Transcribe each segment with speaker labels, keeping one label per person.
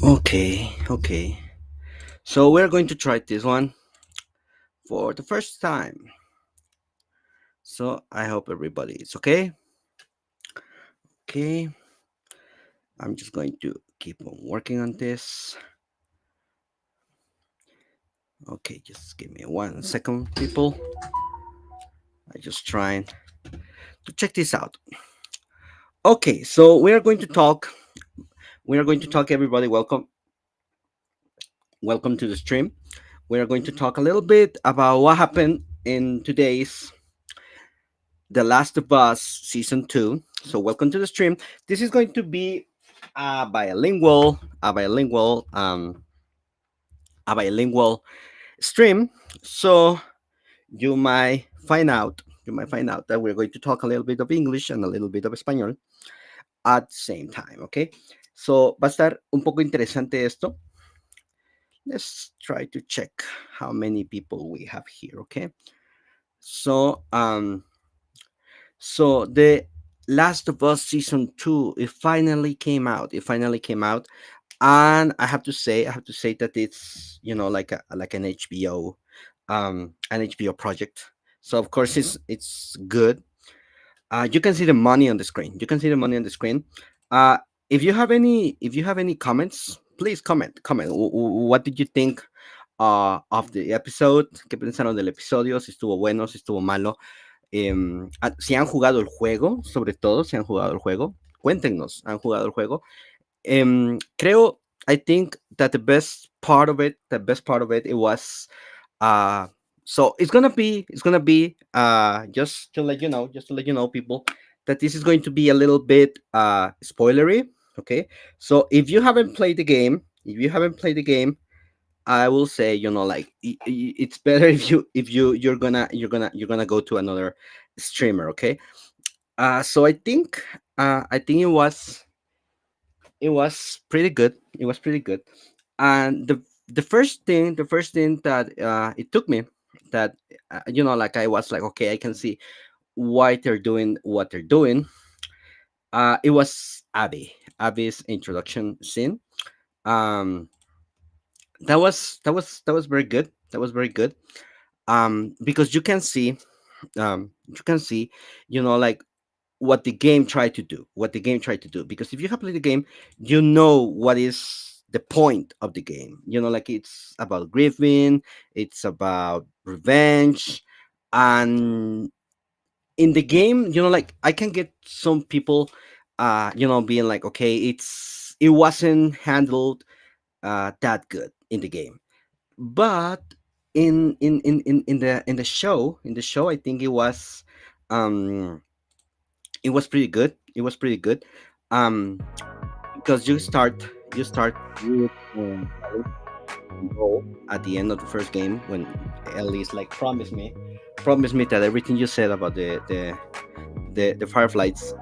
Speaker 1: Okay, okay. So we're going to try this one for the first time. So I hope everybody is okay. Okay, I'm just going to keep on working on this. Okay, just give me 1 second, people. I just trying to check this out. Okay, so we are going to talk. We are going to talk. Everybody, welcome to the stream. We are going to talk a little bit about what happened in today's The Last of Us season 2. So welcome to the stream. This is going to be a bilingual stream. So you might find out that we're going to talk a little bit of English and a little bit of Español at the same time, okay? So va a estar un poco interesante esto. Let's try to check how many people we have here, okay? So So the Last of Us season 2, it finally came out. It finally came out, and I have to say that it's like an HBO project. So of course it's good. You can see the money on the screen. You can see the money on the screen. Uh, if you have any comments, please comment. What did you think of the episode? ¿Qué pensaron del episodio? Si estuvo bueno, si estuvo malo. Si han jugado el juego, sobre todo si han jugado el juego, cuéntenos, ¿han jugado el juego? Creo, I think that the best part of it, it was, uh, so it's gonna be, just to let you know, people, that this is going to be a little bit spoilery. Okay, so if you haven't played the game, I will say, like it's better if you're gonna go to another streamer. Okay. So I think it was pretty good. It was pretty good. And the first thing that it took me, that like I was like, okay, I can see why they're doing what they're doing. It was Abby's introduction scene. Um, that was very good. That was very good. Because you can see, like what the game tried to do, because if you have played the game, you know what is the point of the game. Like it's about grieving, it's about revenge. And in the game, like I can get some people being like, okay, it wasn't handled that good in the game. But in the show, I think um it was pretty good. It was pretty good. Um, because you start with Ellie's role at the end of the first game, when Ellie's like, promise me that everything you said about the Fireflies,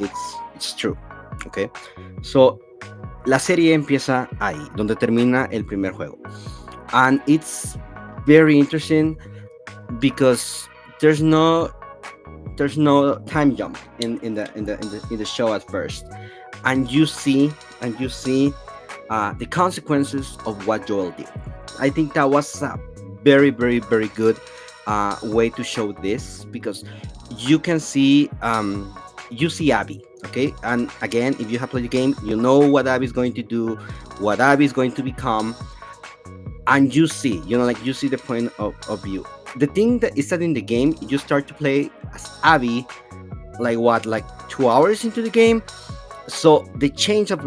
Speaker 1: it's true. Okay, so la serie empieza ahí, donde termina el primer juego, and it's very interesting because there's no there's no time jump in the show at first, and you see the consequences of what Joel did. I think that was a very good way to show this, because you can see you see Abby. Okay, and again, if you have played the game, you know what Abby's going to do, what Abby's going to become. And you see, like you see the point of view. The thing that is that in the game, you start to play as Abby, like what, like 2 hours into the game. So the change of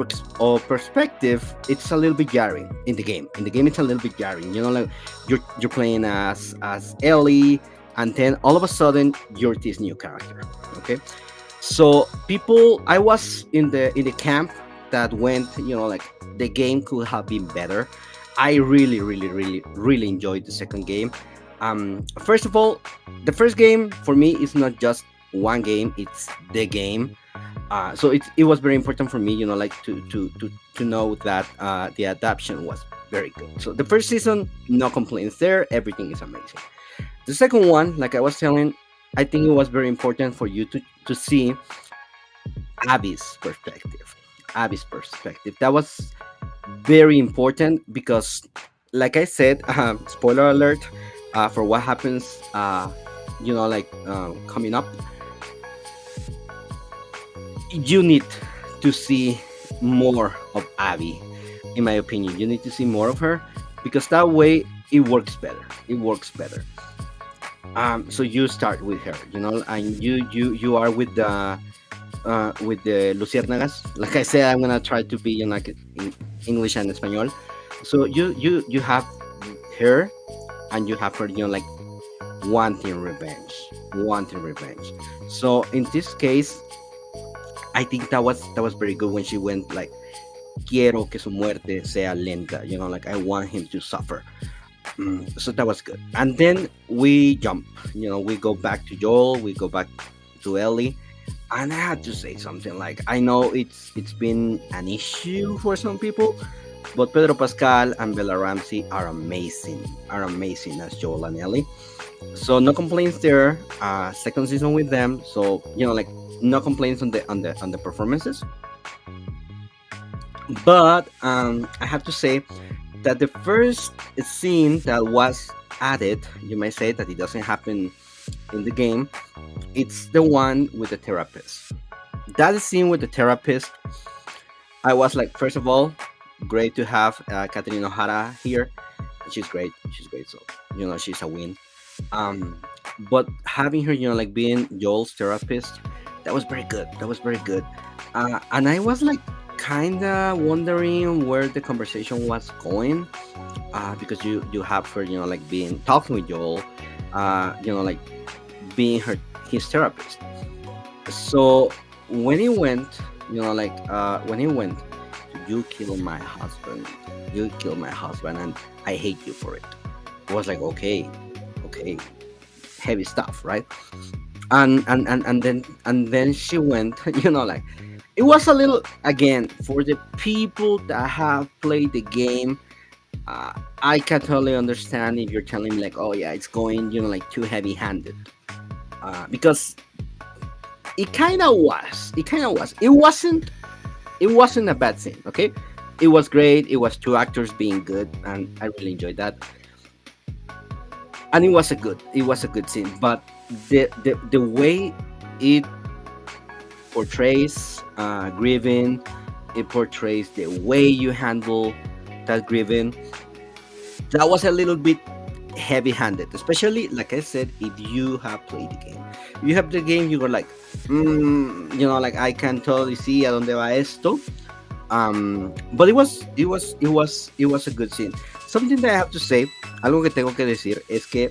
Speaker 1: perspective, it's a little bit jarring in the game. In the game, it's a little bit jarring. Like you're playing as Ellie, and then all of a sudden you're this new character. Okay, so people, I was in the camp that went, like the game could have been better. I really enjoyed the second game. First of all, the first game for me is not just one game; it's the game. So it was very important for me, like to know that the adaptation was very good. So the first season, no complaints there. Everything is amazing. The second one, like I was telling, I think it was very important for you to see Abby's perspective. Abby's perspective. That was very important because, like I said, spoiler alert for what happens, coming up. You need to see more of Abby, in my opinion. You need to see more of her because that way it works better. It works better. So you start with her, and you are with the Luciérnagas. Like I said, I'm gonna try to be like in English and Espanol. So you have her, and you have her, like wanting revenge. So in this case, I think that was very good when she went like, quiero que su muerte sea lenta. Like I want him to suffer. So that was good. And then we jump. We go back to Joel. We go back to Ellie. And I had to say something like, I know it's been an issue for some people, but Pedro Pascal and Bella Ramsey are amazing as Joel and Ellie. So no complaints there. Second season with them, so like no complaints on the performances. But I have to say that the first scene that was added, you may say that it doesn't happen in the game. It's the one with the therapist. That scene with the therapist, I was like, first of all, great to have Catherine O'Hara here. She's great. She's great. So she's a win. Um, but having her, like being Joel's therapist, that was very good. That was very good. And I was like kind of wondering where the conversation was going, because you have her, like being talking with Joel, like being his therapist. So when he went, when he went, you kill my husband, and I hate you for it. I was like, okay, okay, heavy stuff, right? And then she went, like it was a little, again, for the people that have played the game. I can totally understand if you're telling me like, oh yeah, it's going, like too heavy handed, because it kind of was. It wasn't a bad scene. Okay, it was great. It was two actors being good, and I really enjoyed that. And it was a good scene. But the way it portrays grieving, it portrays the way you handle that grieving. That was a little bit heavy-handed, especially like I said, if you have played the game. If you have the game, you were like, like I can totally see a donde va esto. But it was a good scene. Something that I have to say, algo que tengo que decir es que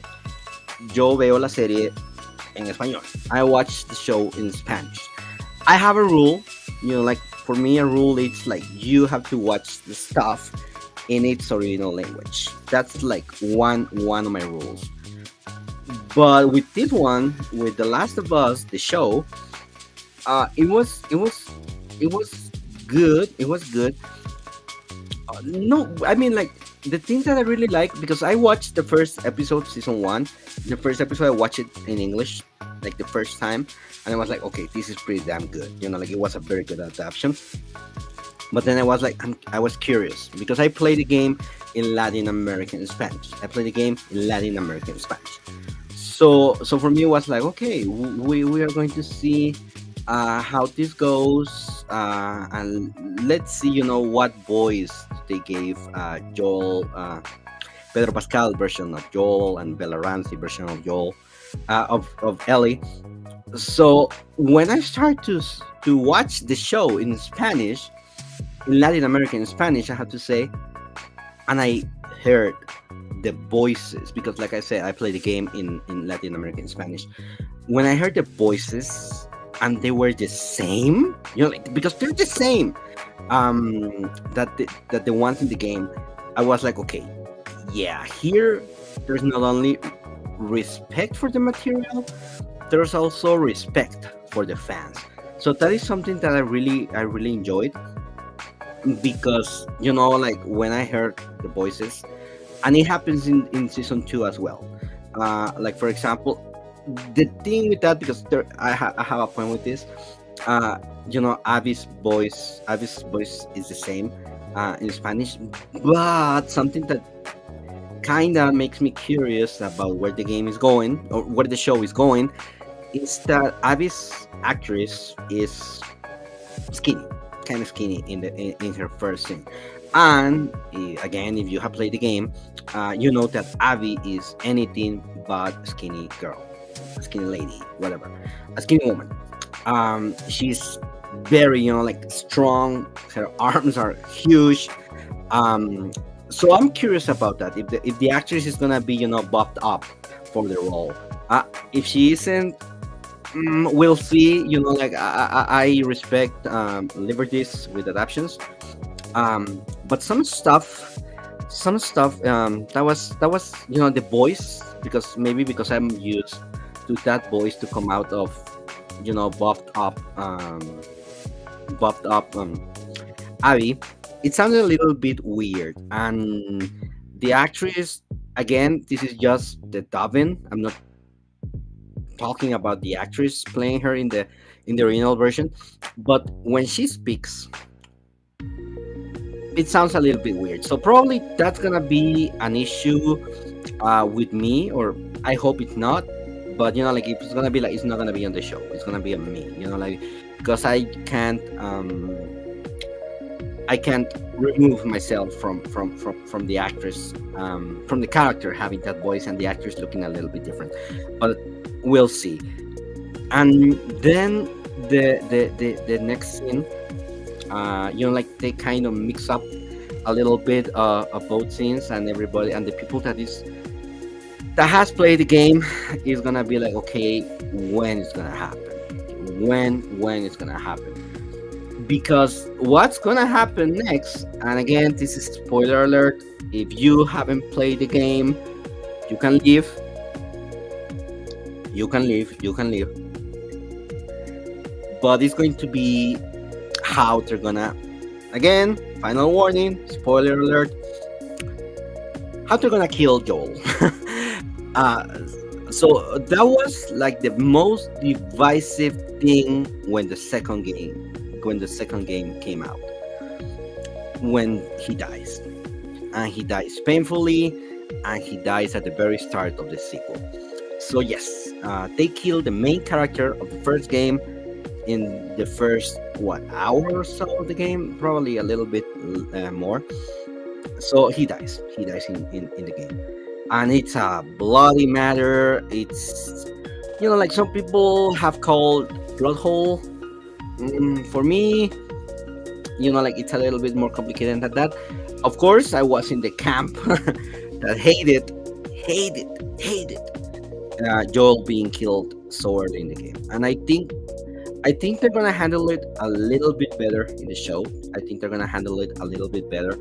Speaker 1: yo veo la serie en español. I watch the show in Spanish. I have a rule, like for me, a rule it's like you have to watch the stuff in its original language. That's like one of my rules. But with this one, with The Last of Us, the show, it was good. It was good. No, I mean like the thing that I really like, because I watched the first episode, season one. The first episode I watched it in English, like the first time, and I was like, okay, this is pretty damn good. Like it was a very good adaptation. But then I was like, I was curious because I played the game in Latin American Spanish. I played the game in Latin American Spanish. So for me, it was like, okay, we are going to see how this goes, and let's see, what voice they gave Joel, Pedro Pascal version of Joel, and Bella Ramsey version of Joel, of Ellie. So when I start to watch the show in Spanish, in Latin American Spanish, I have to say, and I heard the voices, because like I said, I play the game in Latin American Spanish. When I heard the voices and they were the same, like, because they're the same, that the ones in the game, I was like, okay, yeah, here there's not only respect for the material, there's also respect for the fans. So that is something that I really enjoyed, because like when I heard the voices, and it happens in season two as well. Like for example, the thing with that, because I have a point with this. uh Abby's voice is the same, in Spanish. But something that kind of makes me curious about where the game is going or where the show is going is that Abby's actress is skinny, kind of skinny in her first scene. And again, if you have played the game, you know that Abby is anything but a skinny girl, a skinny lady, whatever, a skinny woman. She's very, like strong. Her arms are huge. Um, so I'm curious about that. If the actress is gonna be, buffed up for the role. If she isn't, we'll see. I respect liberties with adaptations. But some stuff that was the voice, because maybe because I'm used to that voice to come out of buffed up Abby. It sounded a little bit weird, and the actress, again, this is just the dubbing. I'm not talking about the actress playing her in the original version, but when she speaks, it sounds a little bit weird. So probably that's gonna be an issue with me, or I hope it's not. But like if it's gonna be like, it's not gonna be on the show. It's gonna be on me. Like, because I can't remove myself from the actress, from the character having that voice and the actress looking a little bit different. But we'll see. And then the next scene, like they kind of mix up a little bit of both scenes, and everybody and the people that has played the game is gonna be like, okay, when it's gonna happen? When it's gonna happen? Because what's gonna happen next? And again, this is spoiler alert. If you haven't played the game, you can leave. You can leave. You can leave. But it's going to be how they're gonna, again, final warning, spoiler alert, how they're gonna kill Joel. uh, so that was like the most divisive thing when the second game came out, when he dies, and he dies painfully, and he dies at the very start of the sequel. So yes, they killed the main character of the first game in the first hour or so of the game, probably a little bit more. So he dies in the game, and it's a bloody matter. It's, like some people have called plot hole. For me, like it's a little bit more complicated than that. Of course, I was in the camp that hated Joel being killed so early in the game, and I think they're gonna handle it a little bit better in the show. I think they're gonna handle it a little bit better.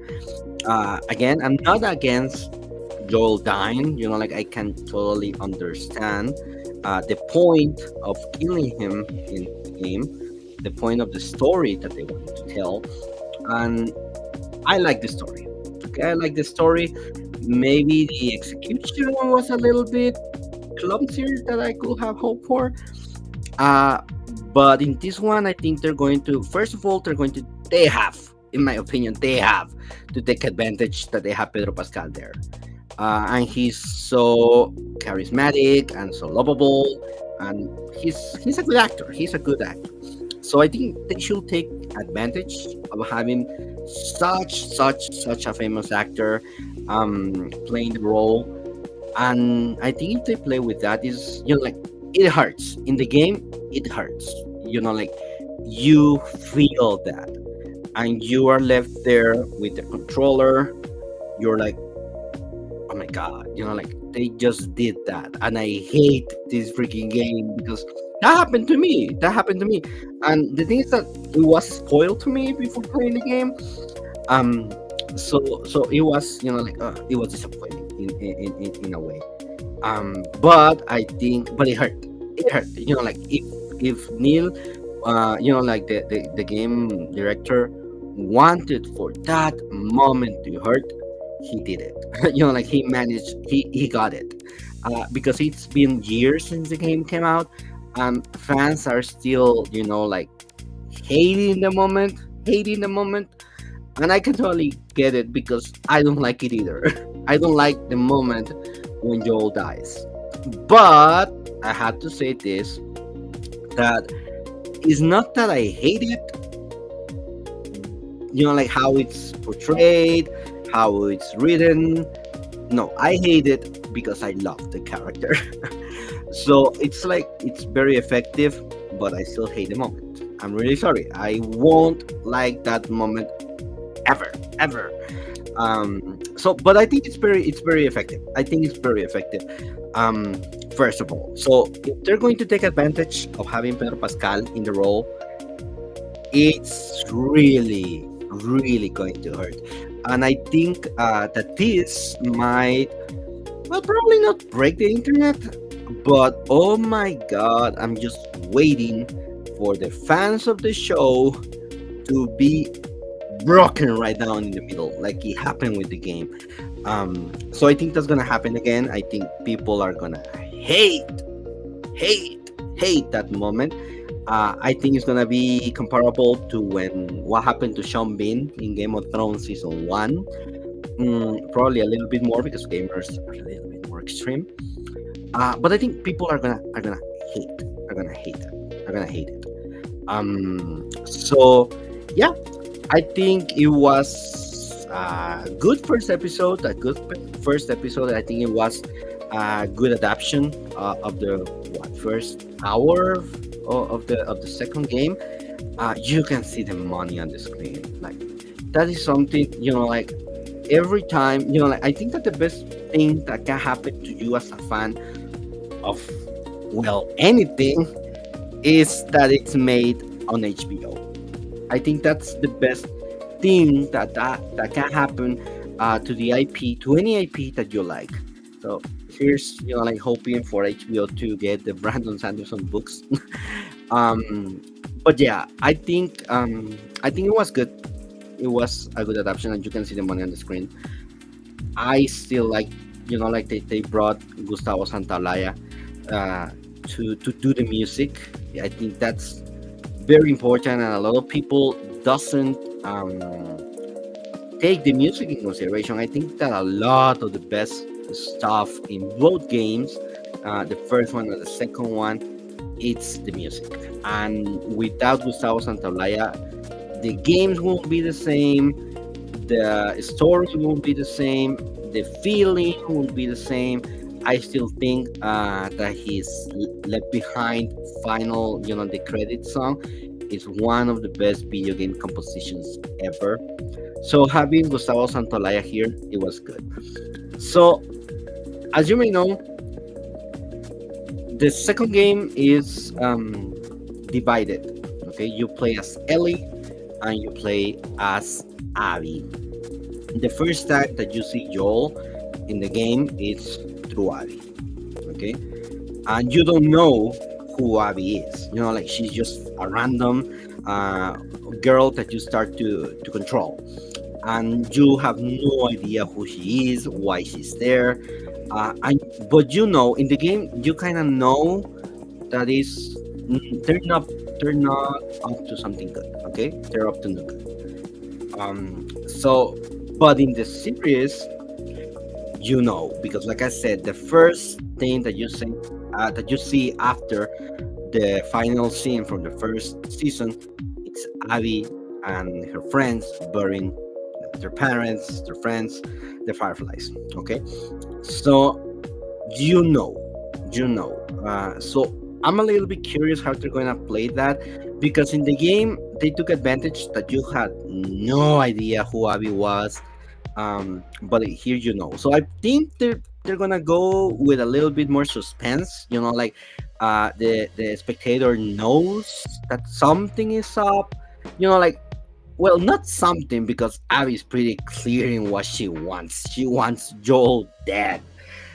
Speaker 1: Again, I'm not against Joel dying. Like I can totally understand the point of killing him in the game, the point of the story that they wanted to tell, and I like the story. Okay, I like the story. Maybe the execution was a little bit clumsier that I could have hoped for. Uh, but in this one, I think they're going to, first of all, they have, in my opinion, they have to take advantage that they have Pedro Pascal there. And he's so charismatic and so lovable, and he's a good actor. He's a good actor. So I think they should take advantage of having such a famous actor playing the role. And I think if they play with that, is, like, it hurts in the game. It hurts. Like, you feel that, and you are left there with the controller. You're like, oh my god, like they just did that, and I hate this freaking game because that happened to me. And the thing is that it was spoiled to me before playing the game. So it was, like, it was disappointing in a way. But I think, but it hurt, like if Neil, like the game director wanted for that moment to hurt, he did it. Like he managed, he got it. Because it's been years since the game came out, and fans are still, like hating the moment. And I can totally get it because I don't like it either. I don't like the moment when Joel dies. But I had to say this, that it's not that I hate it, like how it's portrayed, how it's written. No, I hate it because I love the character. So it's like it's very effective, but I still hate the moment. I'm really sorry. I won't like that moment ever, ever. So but I think it's very effective. I think it's very effective. um First of all, so if they're going to take advantage of having Pedro Pascal in the role, it's really, really going to hurt. And I think that this might, well, probably not break the internet, but oh my god, I'm just waiting for the fans of the show to be broken right down in the middle, like it happened with the game. So I think that's gonna happen again. I think people are gonna hate, hate, hate that moment. I think it's gonna be comparable to when what happened to Sean Bean in Game of Thrones season one. Probably a little bit more because gamers are a little bit more extreme. But I think people are gonna hate, are gonna hate it, are gonna hate it. So yeah, I think it was a good first episode, a good first episode. I think it was a good adaptation of the first hour of the second game. You can see the money on the screen. Like that is something, like every time, like I think that the best thing that can happen to you as a fan of, well, anything, is that it's made on HBO. I think that's the best thing that can happen to the IP, to any IP that you like. So here's, like hoping for HBO to get the Brandon Sanderson books. um, but yeah, I think it was good. It was a good adaptation, and you can see the money on the screen. I still like, like they brought Gustavo Santaolalla uh, to do the music. I think that's very important, and a lot of people doesn't take the music in consideration. I think that a lot of the best stuff in both games, the first one and the second one, it's the music. And without Gustavo Santaolalla, the games won't be the same, the story won't be the same, the feeling won't be the same. I still think that his Left Behind final, the credit song is one of the best video game compositions ever. So having Gustavo Santaolalla here, it was good. So as you may know, the second game is divided. Okay, you play as Ellie and you play as Abby. The first time that you see Joel in the game is through Abby. Okay, and you don't know who Abby is. Like she's just a random girl that you start to control, and you have no idea who she is, why she's there. And but in the game you kind of know that is they're not up to something good. Okay, they're up to no good. So, but in the series, because like I said, the first thing that you see after the final scene from the first season, it's Abby and her friends burying their parents, their friends, the Fireflies. Okay, so you know, so I'm a little bit curious how they're going to play that, because in the game they took advantage that you had no idea who Abby was. But here so I think they're gonna go with a little bit more suspense, like the spectator knows that something is up, like, well, not something, because Abby's pretty clear in what she wants Joel dead.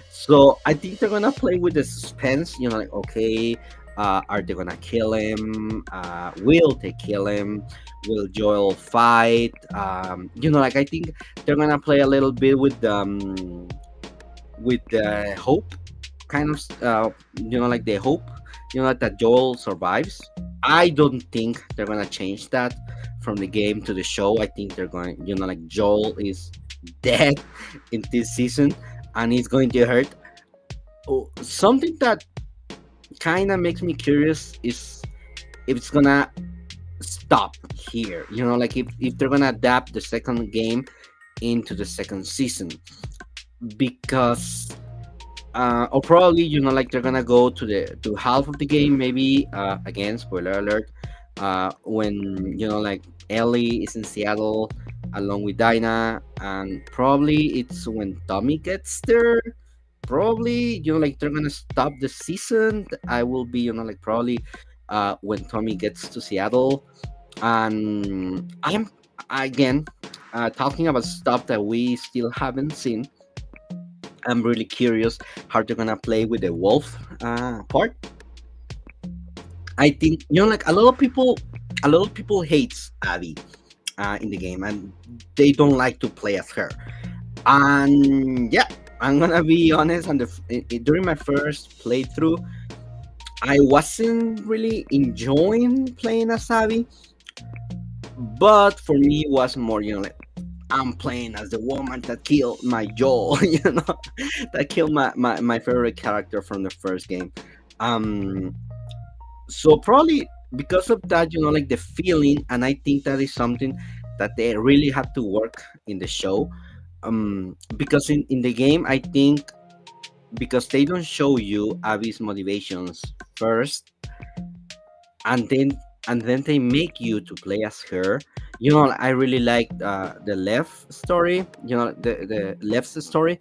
Speaker 1: So I think they're gonna play with the suspense, like, okay, are they gonna kill him? Will they kill him? Will Joel fight? Like, I think they're gonna play a little bit with the hope, kind of, like the hope, that Joel survives. I don't think they're gonna change that from the game to the show. I think they're going, like Joel is dead in this season, and it's going to hurt. Oh, something that kind of makes me curious is if it's gonna stop here. Like if they're gonna adapt the second game into the second season, because or probably like they're gonna go to half of the game, maybe, again, spoiler alert, when like Ellie is in Seattle along with Dinah, and probably it's when Tommy gets there. Probably, like they're gonna stop the season. I will be, like probably when Tommy gets to Seattle. And I'm, again, talking about stuff that we still haven't seen. I'm really curious how they're gonna play with the wolf part. I think, like a lot of people hates Abby in the game, and they don't like to play as her. And yeah, I'm gonna be honest. During my first playthrough, I wasn't really enjoying playing as Abby, but for me, it was more, like I'm playing as the woman that killed my Joel, that killed my favorite character from the first game. Um, so probably because of that, like the feeling, and I think that is something that they really had to work in the show. Because in the game, I think because they don't show you Abby's motivations first, and then they make you to play as her. I really like the left story. The left's story.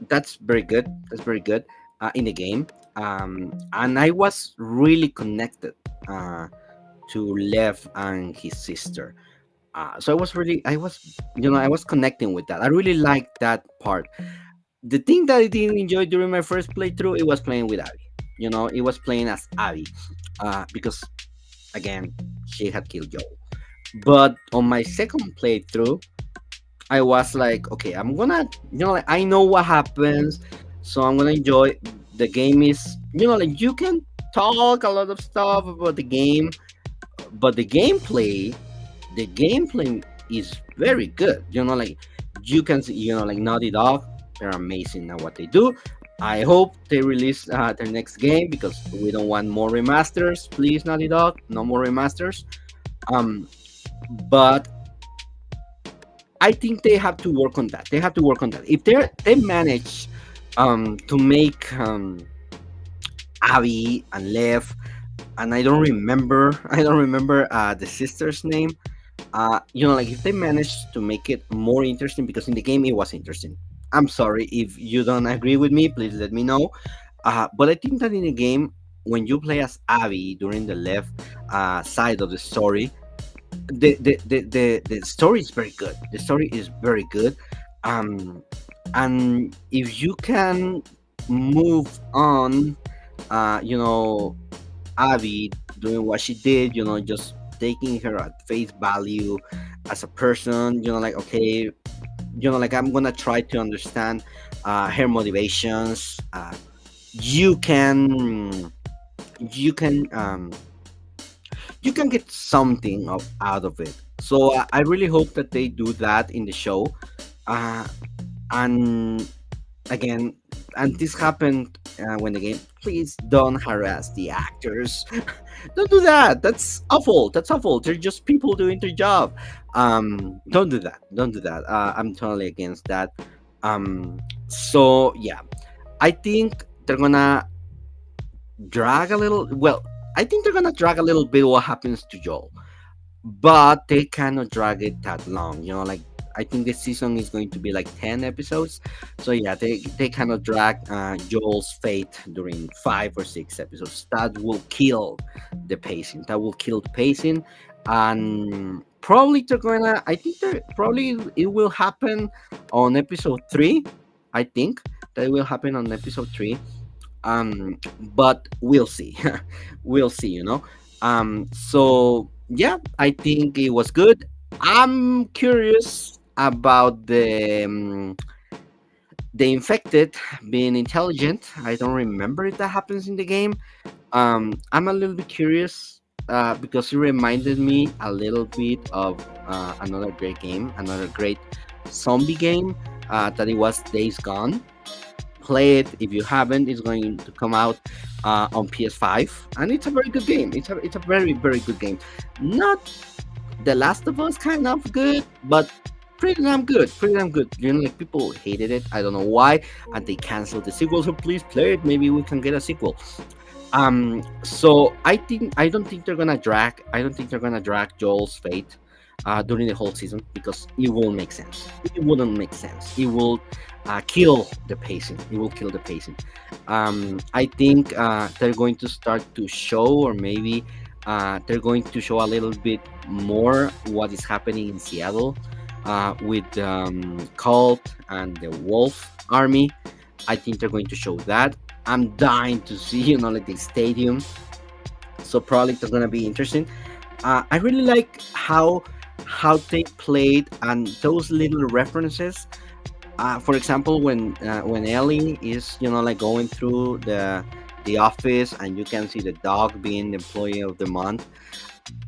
Speaker 1: That's very good. That's very good in the game. And I was really connected to Lev and his sister. So I was connecting with that. I really liked that part. The thing that I didn't enjoy during my first playthrough, it was playing with Abby. It was playing as Abby, because again, she had killed Joel. But on my second playthrough, I was like, okay, I'm gonna, like I know what happens, so I'm gonna enjoy. The game is, like you can talk a lot of stuff about the game, but the gameplay is very good. Like you can see, like Naughty Dog, they're amazing at what they do. I hope they release their next game, because we don't want more remasters. Please, Naughty Dog, no more remasters. Um, but I think they have to work on that. They have to work on that. If they manage to make Abby and Lev, and I don't remember the sister's name. Like if they manage to make it more interesting, because in the game it was interesting. I'm sorry if you don't agree with me. Please let me know. But I think that in the game, when you play as Abby during the left side of the story, the story is very good. The story is very good. Um, and if you can move on, you know, Abby doing what she did, just taking her at face value as a person, like, okay, like I'm gonna try to understand her motivations. You can, you can, you can get something out of it. So I really hope that they do that in the show. Uh, and again, and this happened when the game. Please don't harass the actors. Don't do that. That's awful. That's awful. They're just people doing their job. Don't do that. Don't do that. I'm totally against that. So yeah, I think they're gonna drag a little. Well, I think they're gonna drag a little bit what happens to Joel, but they cannot drag it that long. Like I think this season is going to be like 10 episodes. So yeah, they cannot drag Joel's fate during 5 or 6 episodes. That will kill the pacing. That will kill the pacing, and probably they're gonna. I think they're probably it will happen on episode 3. I think that will happen on episode 3. But we'll see. We'll see. So yeah, I think it was good. I'm curious about the infected being intelligent. I don't remember if that happens in the game. I'm a little bit curious. because it reminded me a little bit of another great game, another great zombie game, that it was Days Gone. Play it if you haven't. It's going to come out on PS5, and it's a very good game. It's a very very good game. Not The Last of Us kind of good, but pretty damn good. Pretty damn good. You know, like people hated it. I don't know why, and they canceled the sequel. So please play it. Maybe we can get a sequel. So I don't think they're gonna drag. I don't think they're gonna drag Joel's fate during the whole season, because it won't make sense. It wouldn't make sense. It will kill the pacing. It will kill the pacing. I think they're going to start to show, or maybe they're going to show a little bit more what is happening in Seattle with Cult and the Wolf Army. I think they're going to show that. I'm dying to see, like the stadium. So probably it's gonna be interesting. I really like how they played and those little references. For example, when Ellie is, like going through the office, and you can see the dog being the employee of the month,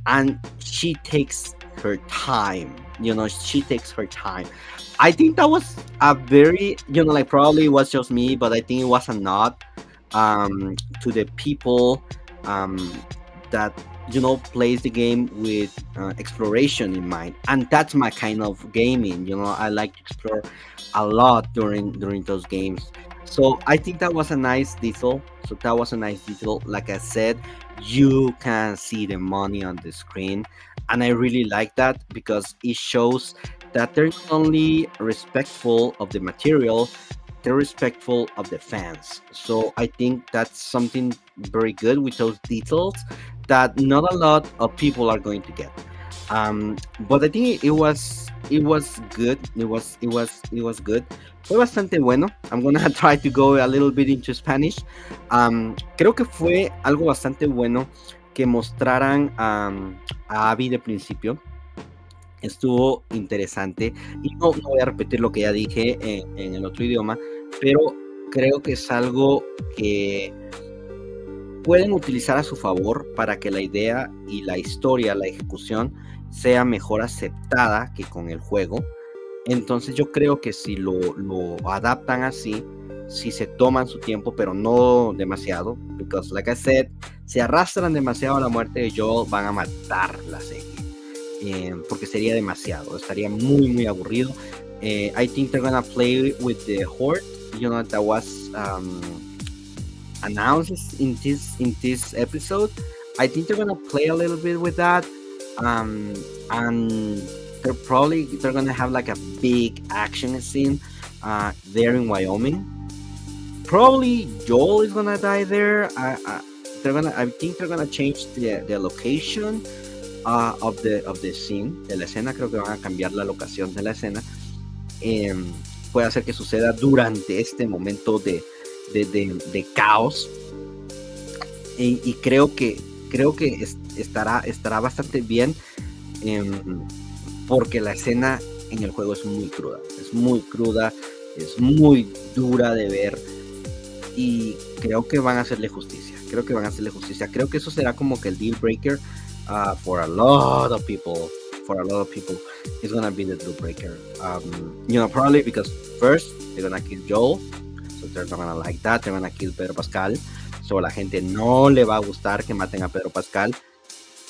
Speaker 1: and she takes her time. She takes her time. I think that was a very, like probably it was just me, but I think it was a nod to the people um, that plays the game with exploration in mind, and that's my kind of gaming. I like to explore a lot during those games. So I think that was a nice detail. Like I said, you can see the money on the screen, and I really like that because it shows that they're not only respectful of the material, they're respectful of the fans. So I think that's something very good with those details that not a lot of people are going to get. But I think it was good. It was good. Fue bastante bueno. I'm gonna try to go a little bit into Spanish. Creo que fue algo bastante bueno que mostraran a Abby de principio. Estuvo interesante, y no voy a repetir lo que ya dije en el otro idioma, pero creo que es algo que pueden utilizar a su favor para que la idea y la historia, la ejecución, sea mejor aceptada que con el juego. Entonces yo creo que si lo adaptan así, si se toman su tiempo, pero no demasiado, because like I said, si arrastran demasiado a la muerte de Joel, van a matar la serie. Porque sería demasiado, estaría muy muy aburrido. I think they're gonna play with the horde, that was announced in this episode. I think they're gonna play a little bit with that, and they're gonna have like a big action scene there in Wyoming. Probably Joel is gonna die there. I think they're gonna change the location of the scene, de la escena. Creo que van a cambiar la locación de la escena. Puede hacer que suceda durante este momento de caos. Y creo que estará bastante bien, porque la escena en el juego es muy cruda. Es muy cruda, es muy dura de ver. Y creo que van a hacerle justicia. Creo que eso será como que el deal breaker. For a lot of people, it's gonna be the deal breaker. Probably because first they're gonna kill Joel, so they're not gonna like that. They're gonna kill Pedro Pascal, so la gente no le va a gustar que maten a Pedro Pascal.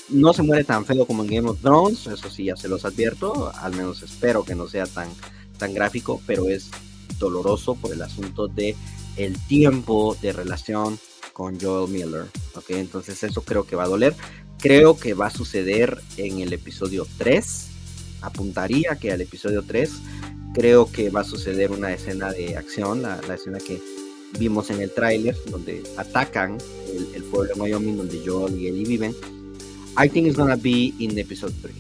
Speaker 1: No se muere tan feo como en Game of Thrones, eso sí ya se los advierto. Al menos espero que no sea tan gráfico, pero es doloroso por el asunto de el tiempo de relación con Joel Miller. Okay, entonces eso creo que va a doler. Creo que va a suceder en el episodio 3. Apuntaría que al episodio 3. Creo que va a suceder una escena de acción, la escena que vimos en el tráiler, donde atacan el pueblo de Wyoming, donde Joel y Ellie viven. I think it's gonna be in episode 3.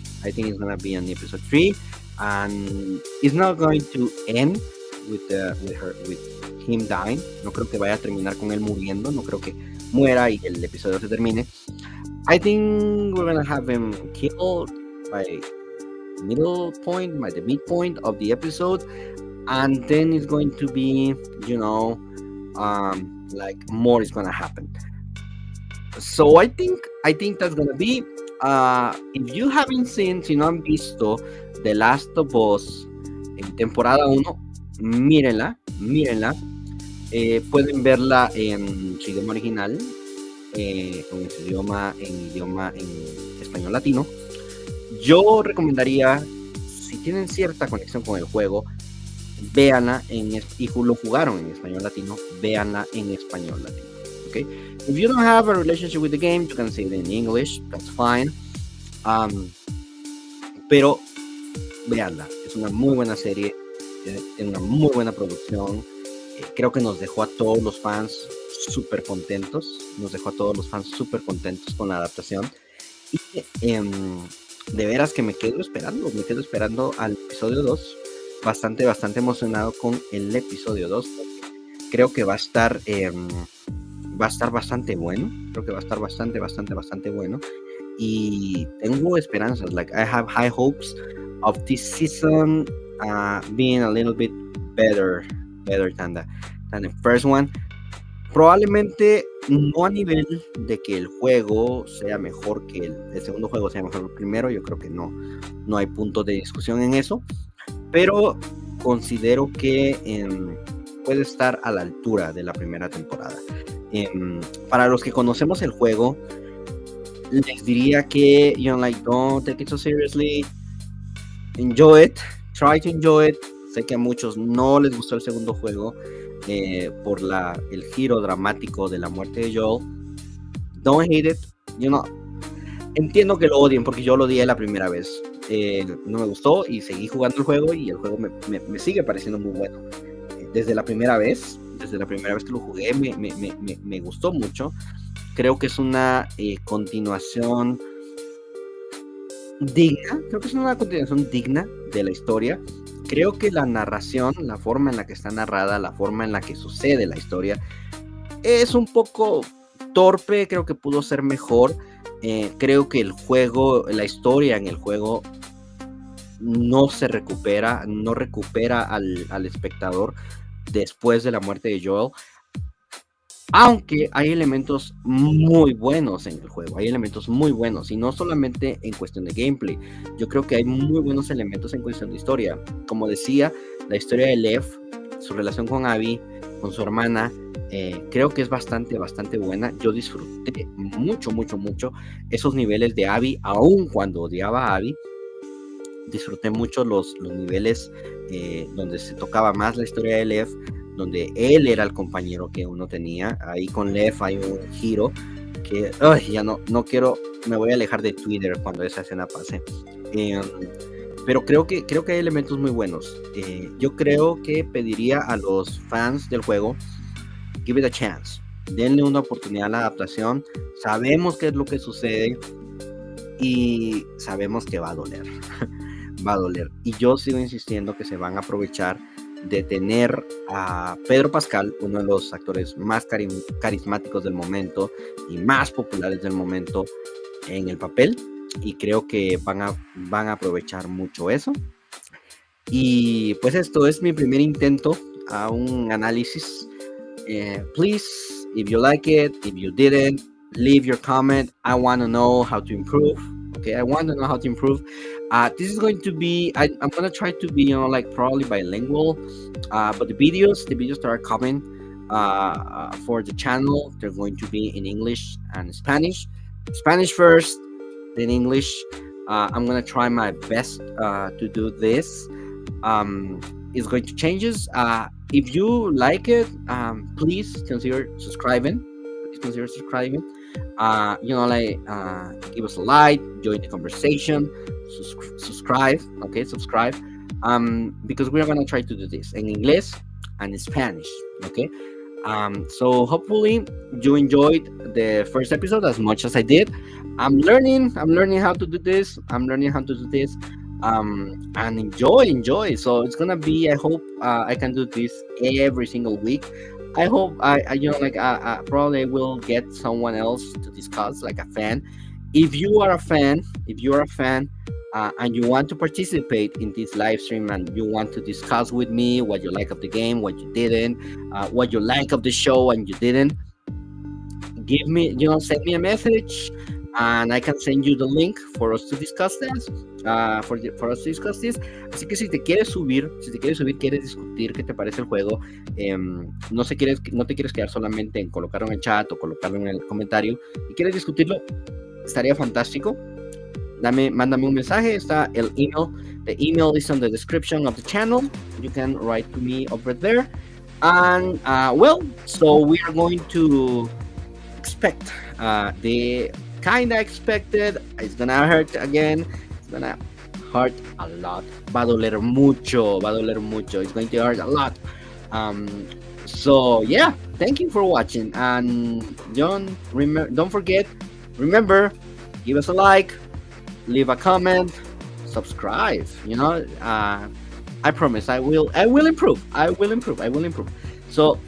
Speaker 1: And it's not going to end with him dying. No creo que vaya a terminar con él muriendo. No creo que muera y el episodio se termine. I think we're gonna have him killed by the midpoint of the episode, and then it's going to be, like more is gonna happen. So I think that's gonna be. If you haven't seen, si no han visto The Last of Us en temporada uno, mírenla, mírenla. Pueden verla en su idioma original, o en su idioma en español latino. Yo recomendaría, si tienen cierta conexión con el juego, véanla y lo jugaron en español latino, véanla en español latino. Okay? If you don't have a relationship with the game, you can see it in English, that's fine. Um, pero véanla, es una muy buena serie, tiene una muy buena producción. Creo que nos dejó a todos los fans súper contentos, con la adaptación. Y de veras que me quedo esperando al episodio 2, bastante emocionado con el episodio 2. Creo que va a estar bastante bueno, bastante bueno, y tengo esperanzas, like I have high hopes of this season being a little bit better than the first one. Probablemente no a nivel de que el juego sea mejor que el segundo juego sea mejor que el primero, yo creo que no hay punto de discusión en eso, pero considero que puede estar a la altura de la primera temporada. Para los que conocemos el juego, les diría que, don't take it so seriously, enjoy it, try to enjoy it. Sé que a muchos no les gustó el segundo juego por el giro dramático de la muerte de Joel. Don't hate it, entiendo que lo odien porque yo lo odié la primera vez. No me gustó y seguí jugando el juego y el juego me sigue pareciendo muy bueno. Desde la primera vez que lo jugué me gustó mucho. Creo que es una continuación digna, de la historia. Creo que la narración, la forma en la que está narrada, la forma en la que sucede la historia, es un poco torpe, creo que pudo ser mejor. Creo que la historia en el juego no recupera al espectador después de la muerte de Joel. Aunque hay elementos muy buenos en el juego, y no solamente en cuestión de gameplay. Yo creo que hay muy buenos elementos en cuestión de historia. Como decía, la historia de Lev, su relación con Abby, con su hermana, creo que es bastante buena. Yo disfruté mucho esos niveles de Abby, aun cuando odiaba a Abby. Disfruté mucho los niveles donde se tocaba más la historia de Lev, donde él era el compañero que uno tenía. Ahí con Lev hay un giro que ya no quiero, me voy a alejar de Twitter cuando esa escena pase. Pero creo que hay elementos muy buenos. Yo creo que pediría a los fans del juego, give it a chance, denle una oportunidad a la adaptación. Sabemos qué es lo que sucede y sabemos que va a doler. Va a doler, y yo sigo insistiendo que se van a aprovechar de tener a Pedro Pascal, uno de los actores más carismáticos del momento y más populares del momento, en el papel, y creo que van a aprovechar mucho eso. Y pues esto es mi primer intento a un análisis. Please, if you like it, if you didn't, leave your comment. I want to know how to improve. Okay, I want to know how to improve. This is going to be, I'm going to try to be, probably bilingual. But the videos that are coming for the channel, they're going to be in English and Spanish. Spanish first, then English. I'm going to try my best to do this. It's going to changes. If you like it, please consider subscribing. Give us a like, join the conversation, subscribe. Because we're gonna try to do this in English and in Spanish. Okay. So hopefully you enjoyed the first episode as much as I did. I'm learning how to do this. And enjoy. So it's gonna be, I hope I can do this every single week. I hope I probably will get someone else to discuss, like a fan. If you are a fan, and you want to participate in this live stream, and you want to discuss with me what you like of the game, what you didn't, what you like of the show and you didn't, give me, send me a message, and I can send you the link for us to discuss this. For us to discuss this. Así que si te quieres subir, quieres discutir qué te parece el juego, no te quieres quedar solamente en colocarlo en el chat o colocarlo en el comentario y quieres discutirlo, estaría fantástico. Mándame un mensaje. Está el email. The email is on the description of the channel. You can write to me over there. And so we are going to expect the kind of expected. It's gonna hurt again. It's gonna hurt a lot. Va a doler mucho. It's going to hurt a lot. So yeah, thank you for watching. And don't forget, remember, give us a like, leave a comment, subscribe. I promise I will improve. So